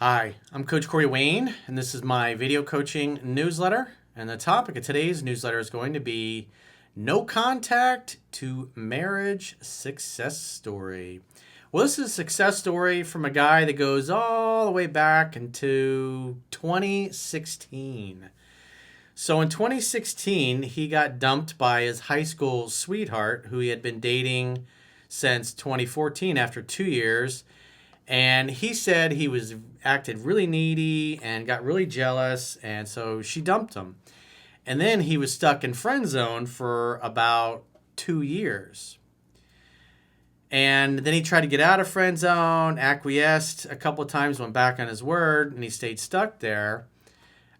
Hi, I'm Coach Corey Wayne, and this is my video coaching newsletter. And the topic of today's newsletter is going to be No Contact to Marriage Success Story. Well, this is a success story from a guy that goes all the way back into 2016. So in 2016, he got dumped by his high school sweetheart, who he had been dating since 2014 after 2 years. And he said he was acted really needy and got really jealous, and so she dumped him. And then he was stuck in friend zone for about 2 years. And then he tried to get out of friend zone, acquiesced a couple of times, went back on his word, and he stayed stuck there.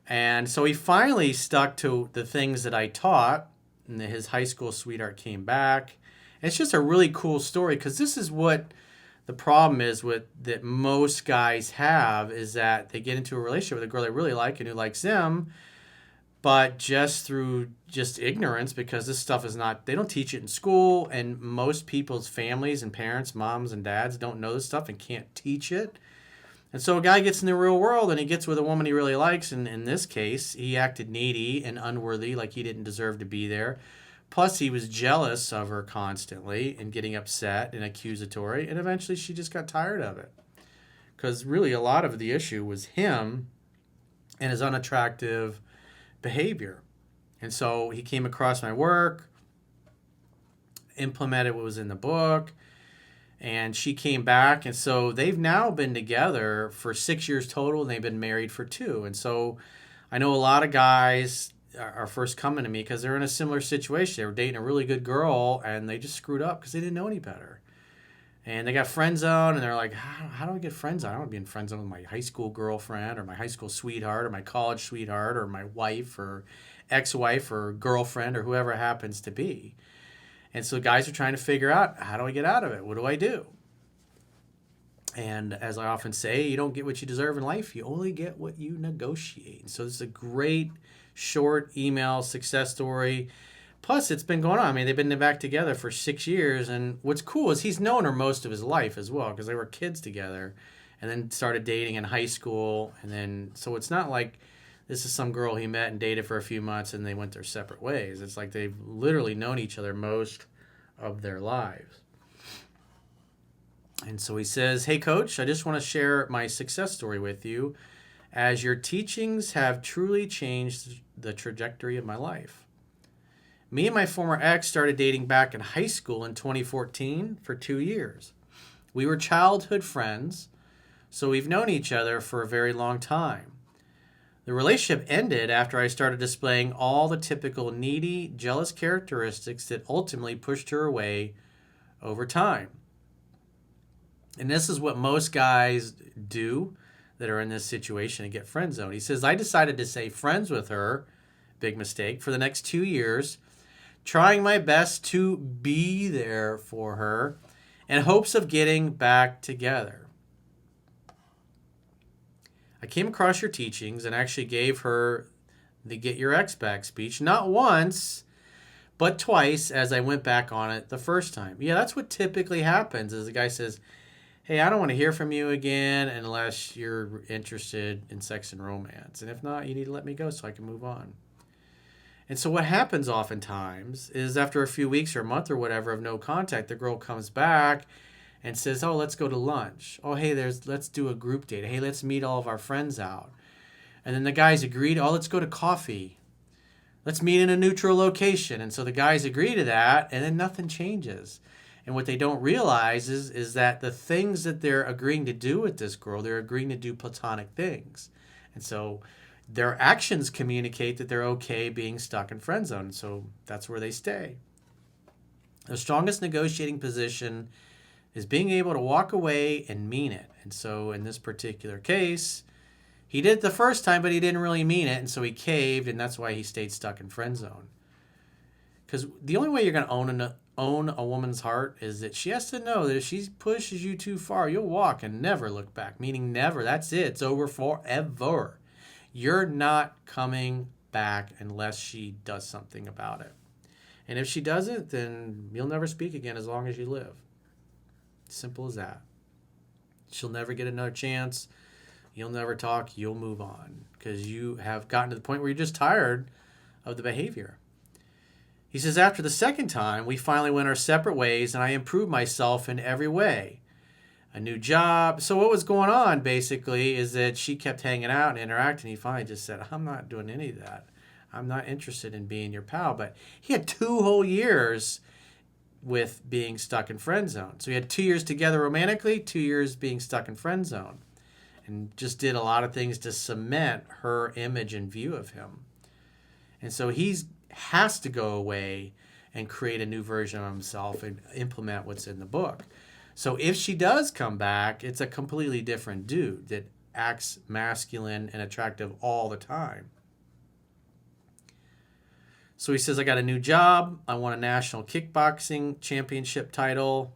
And so he finally stuck to the things that I taught, and his high school sweetheart came back. And it's just a really cool story because this is what the problem is with that most guys have, is that they get into a relationship with a girl they really like and who likes them, but just through just ignorance, because this stuff is not, they don't teach it in school, and most people's families and parents, moms and dads, don't know this stuff and can't teach it. And so a guy gets in the real world and he gets with a woman he really likes, and in this case, he acted needy and unworthy, like he didn't deserve to be there. Plus, he was jealous of her constantly and getting upset and accusatory. And eventually, she just got tired of it. Because really, a lot of the issue was him and his unattractive behavior. And so he came across my work, implemented what was in the book, and she came back. And so they've now been together for 6 years total, and they've been married for 2. And so I know a lot of guys are first coming to me because they're in a similar situation. They were dating a really good girl and they just screwed up because they didn't know any better. And they got friend zone, and they're like, how do I get friend zone? I don't want to be in friend zone with my high school girlfriend or my high school sweetheart or my college sweetheart or my wife or ex-wife or girlfriend or whoever it happens to be. And so guys are trying to figure out, how do I get out of it? What do I do? And as I often say, you don't get what you deserve in life. You only get what you negotiate. So this is a great short email success story. Plus, it's been going on. I mean, they've been back together for 6 years. And what's cool is he's known her most of his life as well, because they were kids together and then started dating in high school. And then, so it's not like this is some girl he met and dated for a few months and they went their separate ways. It's like they've literally known each other most of their lives. And so he says, "Hey, Coach, I just want to share my success story with you, as your teachings have truly changed the trajectory of my life. Me and my former ex started dating back in high school in 2014 for 2 years. We were childhood friends, so we've known each other for a very long time. The relationship ended after I started displaying all the typical needy, jealous characteristics that ultimately pushed her away over time." And this is what most guys do that are in this situation and get friend zoned. He says, "I decided to stay friends with her, big mistake, for the next 2 years, trying my best to be there for her in hopes of getting back together. I came across your teachings and actually gave her the Get Your Ex Back speech, not once, but twice, as I went back on it the first time." Yeah, that's what typically happens, is the guy says, "Hey, I don't want to hear from you again unless you're interested in sex and romance. And if not, you need to let me go so I can move on." And so what happens oftentimes is after a few weeks or a month or whatever of no contact, the girl comes back and says, "Oh, let's go to lunch. Oh, hey, let's do a group date. Hey, let's meet all of our friends out." And then the guys agreed, "Oh, let's go to coffee. Let's meet in a neutral location." And so the guys agree to that, and then nothing changes. And what they don't realize is that the things that they're agreeing to do with this girl, they're agreeing to do platonic things. And so their actions communicate that they're okay being stuck in friend zone. So that's where they stay. The strongest negotiating position is being able to walk away and mean it. And so in this particular case, he did it the first time, but he didn't really mean it. And so he caved, and that's why he stayed stuck in friend zone. Because the only way you're going to own a woman's heart is that she has to know that if she pushes you too far, you'll walk and never look back. Meaning never. That's it. It's over forever. You're not coming back unless she does something about it. And if she doesn't, then you'll never speak again as long as you live. Simple as that. She'll never get another chance You'll never talk. You'll move on because you have gotten to the point where you're just tired of the behavior. He says, after the second time, we finally went our separate ways and I improved myself in every way. A new job. So what was going on basically is that she kept hanging out and interacting. He finally just said, I'm not doing any of that. I'm not interested in being your pal. But he had 2 whole years with being stuck in friend zone. So he had 2 years together romantically, 2 years being stuck in friend zone. And just did a lot of things to cement her image and view of him. And so he has to go away and create a new version of himself and implement what's in the book. So if she does come back, it's a completely different dude that acts masculine and attractive all the time. So he says, I got a new job. I won a national kickboxing championship title,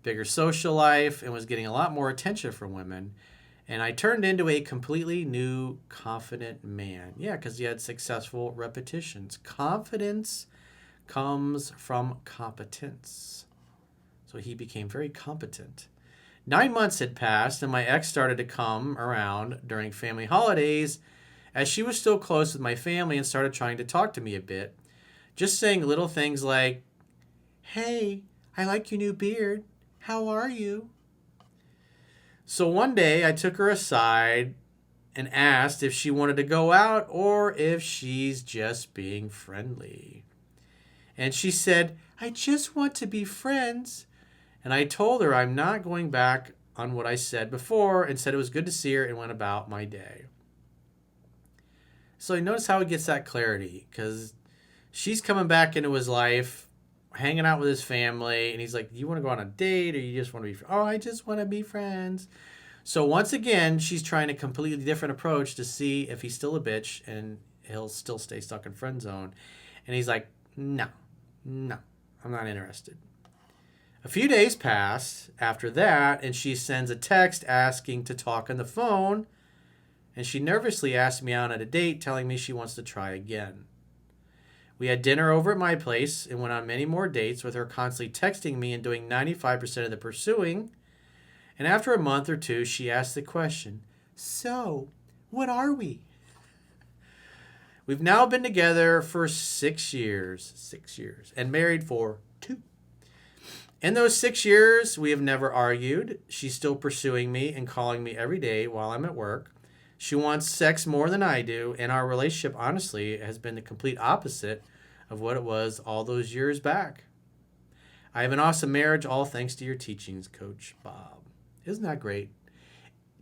bigger social life, and was getting a lot more attention from women. And I turned into a completely new, confident man. Yeah, because he had successful repetitions. Confidence comes from competence. So he became very competent. 9 months had passed, and my ex started to come around during family holidays as she was still close with my family and started trying to talk to me a bit. Just saying little things like, hey, I like your new beard. How are you? So one day I took her aside and asked if she wanted to go out or if she's just being friendly. And she said, I just want to be friends. And I told her I'm not going back on what I said before and said it was good to see her and went about my day. So you notice how he gets that clarity because she's coming back into his life, hanging out with his family, and he's like, you want to go on a date or you just want to be friends? Oh, I just want to be friends. So once again, she's trying a completely different approach to see if he's still a bitch and he'll still stay stuck in friend zone. And he's like, no, I'm not interested. A few days pass after that, and she sends a text asking to talk on the phone, and she nervously asked me out on a date, telling me she wants to try again. We had dinner over at my place and went on many more dates with her constantly texting me and doing 95% of the pursuing. And after a month or two, she asked the question, so, what are we? We've now been together for 6 years, and married for 2. In those 6 years, we have never argued. She's still pursuing me and calling me every day while I'm at work. She wants sex more than I do, and our relationship, honestly, has been the complete opposite of what it was all those years back. I have an awesome marriage, all thanks to your teachings, Coach Bob. Isn't that great?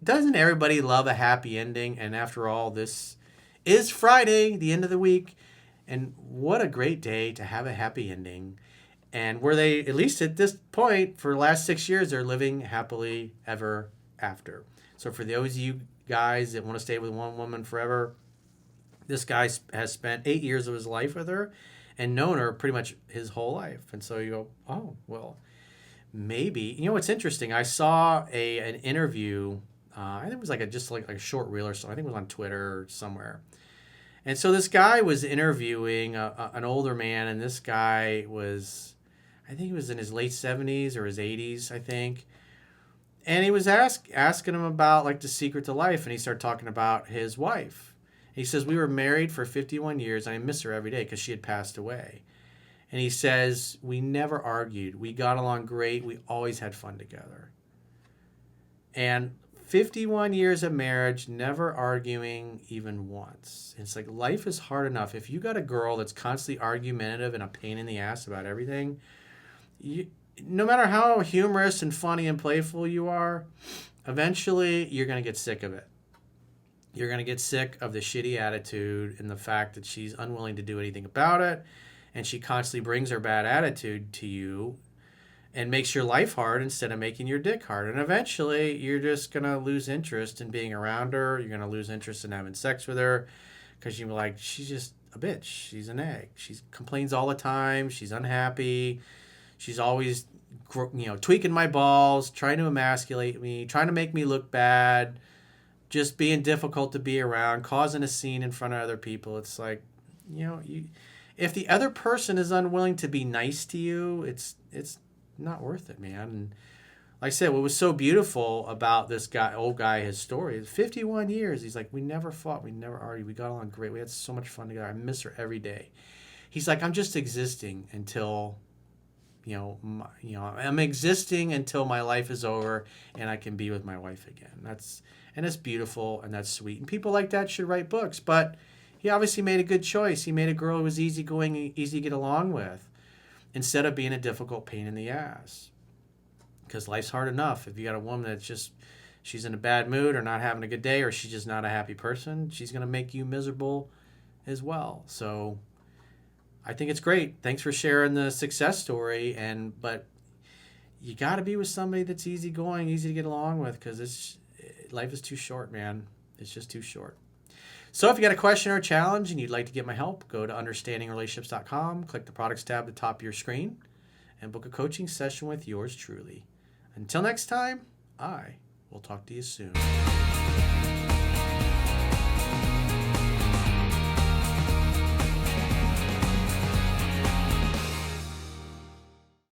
Doesn't everybody love a happy ending? And after all, this is Friday, the end of the week, and what a great day to have a happy ending. And where they, at least at this point, for the last 6 years, they're living happily ever after. So for those of you guys that want to stay with one woman forever, this guy has spent 8 years of his life with her and known her pretty much his whole life. And so you go, oh, well, maybe. You know what's interesting? I saw an interview. I think it was like a short reel or something. I think it was on Twitter or somewhere. And so this guy was interviewing an older man, and this guy was, I think he was in his late 70s or his 80s, I think. And he was asking him about like the secret to life, and he started talking about his wife. He says, we were married for 51 years, and I miss her every day because she had passed away. And he says, we never argued. We got along great. We always had fun together. And 51 years of marriage, never arguing even once. It's like life is hard enough. If you got a girl that's constantly argumentative and a pain in the ass about everything, no matter how humorous and funny and playful you are, eventually you're going to get sick of it. You're going to get sick of the shitty attitude and the fact that she's unwilling to do anything about it. And she constantly brings her bad attitude to you and makes your life hard instead of making your dick hard. And eventually you're just going to lose interest in being around her. You're going to lose interest in having sex with her because you're like, she's just a bitch. She's an egg. She complains all the time. She's unhappy. She's always, tweaking my balls, trying to emasculate me, trying to make me look bad, just being difficult to be around, causing a scene in front of other people. It's like, if the other person is unwilling to be nice to you, it's not worth it, man. And like I said, what was so beautiful about this guy, old guy, his story is 51 years. He's like, we never fought, we never argued, we got along great, we had so much fun together. I miss her every day. He's like, I'm just existing until, I'm existing until my life is over and I can be with my wife again. That's beautiful and that's sweet. And people like that should write books. But he obviously made a good choice. He made a girl who was easygoing, easy to get along with, instead of being a difficult pain in the ass. Because life's hard enough. If you got a woman that's just, she's in a bad mood or not having a good day or she's just not a happy person, she's going to make you miserable as well. So I think it's great. Thanks for sharing the success story. But you got to be with somebody that's easygoing, easy to get along with, because life is too short, man. It's just too short. So if you got a question or a challenge and you'd like to get my help, go to understandingrelationships.com, click the products tab at the top of your screen, and book a coaching session with yours truly. Until next time, I will talk to you soon.